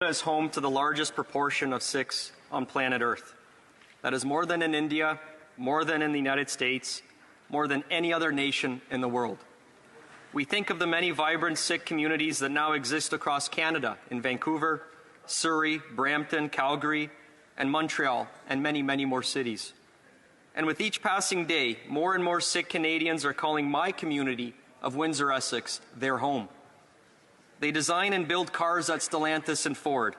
is home to the largest proportion of Sikhs on planet Earth. That is more than in India, more than in the United States, more than any other nation in the world. We think of the many vibrant Sikh communities that now exist across Canada, in Vancouver, Surrey, Brampton, Calgary, and Montreal, and many, many more cities. And with each passing day, more and more Sikh Canadians are calling my community of Windsor, Essex, their home. They design and build cars at Stellantis and Ford.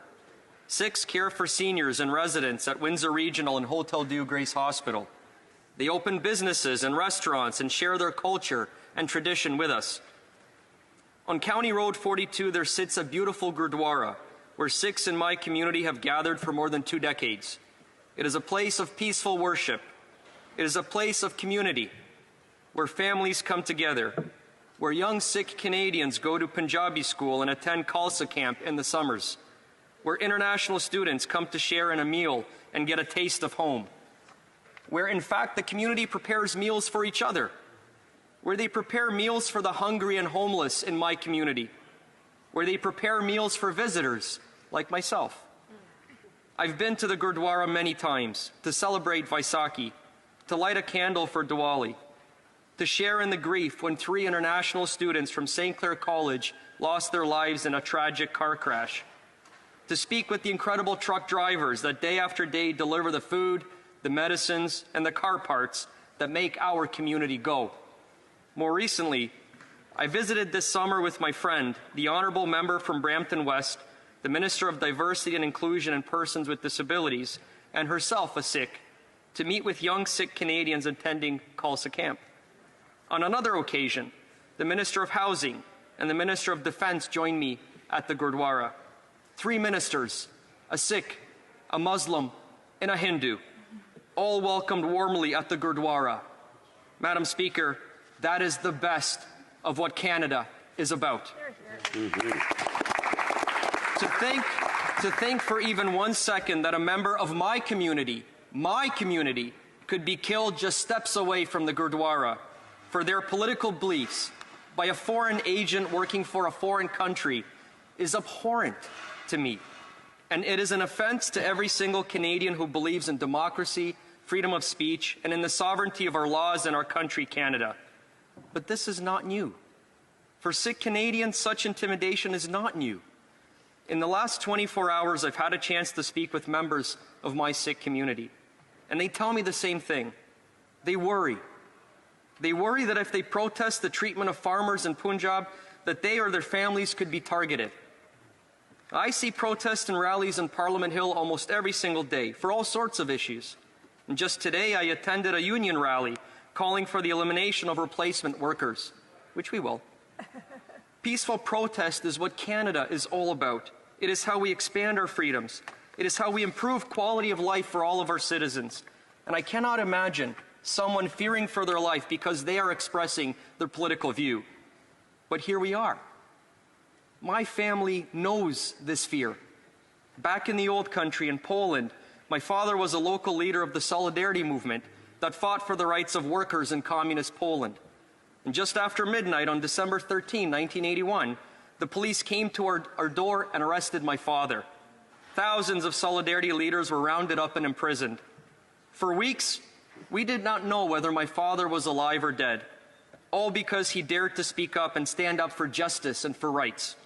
Sikhs care for seniors and residents at Windsor Regional and Hotel Dieu Grace Hospital. They open businesses and restaurants and share their culture and tradition with us. On County Road 42, there sits a beautiful Gurdwara, where Sikhs in my community have gathered for more than 2 decades. It is a place of peaceful worship. It is a place of community, where families come together, where young Sikh Canadians go to Punjabi school and attend Khalsa camp in the summers, where international students come to share in a meal and get a taste of home, where in fact the community prepares meals for each other, where they prepare meals for the hungry and homeless in my community, where they prepare meals for visitors like myself. I've been to the Gurdwara many times to celebrate Vaisakhi, to light a candle for Diwali, to share in the grief when 3 international students from St. Clair College lost their lives in a tragic car crash, to speak with the incredible truck drivers that day after day deliver the food, the medicines, and the car parts that make our community go. More recently, I visited this summer with my friend, the Honourable Member from Brampton West, the Minister of Diversity and Inclusion and Persons with Disabilities, and herself a Sikh, to meet with young Sikh Canadians attending Khalsa camp. On another occasion, the Minister of Housing and the Minister of Defence joined me at the Gurdwara. 3 ministers, a Sikh, a Muslim, and a Hindu, all welcomed warmly at the Gurdwara. Madam Speaker, that is the best of what Canada is about. To think for even 1 second that a member of my community, could be killed just steps away from the Gurdwara for their political beliefs by a foreign agent working for a foreign country is abhorrent to me. And it is an offense to every single Canadian who believes in democracy, freedom of speech, and in the sovereignty of our laws and our country, Canada. But this is not new. For Sikh Canadians, such intimidation is not new. In the last 24 hours, I've had a chance to speak with members of my Sikh community, and they tell me the same thing. They worry. They worry that if they protest the treatment of farmers in Punjab, that they or their families could be targeted. I see protests and rallies in Parliament Hill almost every single day for all sorts of issues. And just today, I attended a union rally calling for the elimination of replacement workers, which we will. Peaceful protest is what Canada is all about. It is how we expand our freedoms. It is how we improve quality of life for all of our citizens. And I cannot imagine someone fearing for their life because they are expressing their political view. But here we are. My family knows this fear. Back in the old country, in Poland, my father was a local leader of the Solidarity movement that fought for the rights of workers in communist Poland. And just after midnight on December 13, 1981, the police came to our door and arrested my father. Thousands of Solidarity leaders were rounded up and imprisoned. For weeks, we did not know whether my father was alive or dead, all because he dared to speak up and stand up for justice and for rights.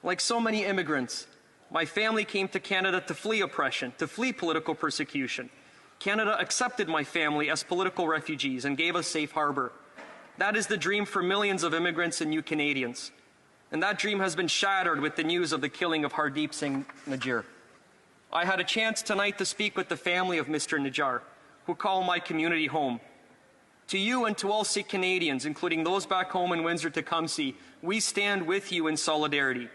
Like so many immigrants, my family came to Canada to flee oppression, to flee political persecution. Canada accepted my family as political refugees and gave us safe harbor. That is the dream for millions of immigrants and new Canadians. And that dream has been shattered with the news of the killing of Hardeep Singh Nijjer. I had a chance tonight to speak with the family of Mr. Nijjer, who call my community home. To you and to all Sikh Canadians, including those back home in Windsor Tecumseh, we stand with you in solidarity.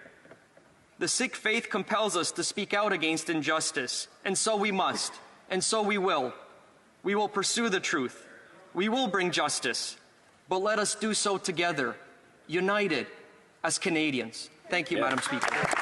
The Sikh faith compels us to speak out against injustice, and so we must, and so we will. We will pursue the truth. We will bring justice, but let us do so together, united as Canadians. Thank you, Madam Speaker.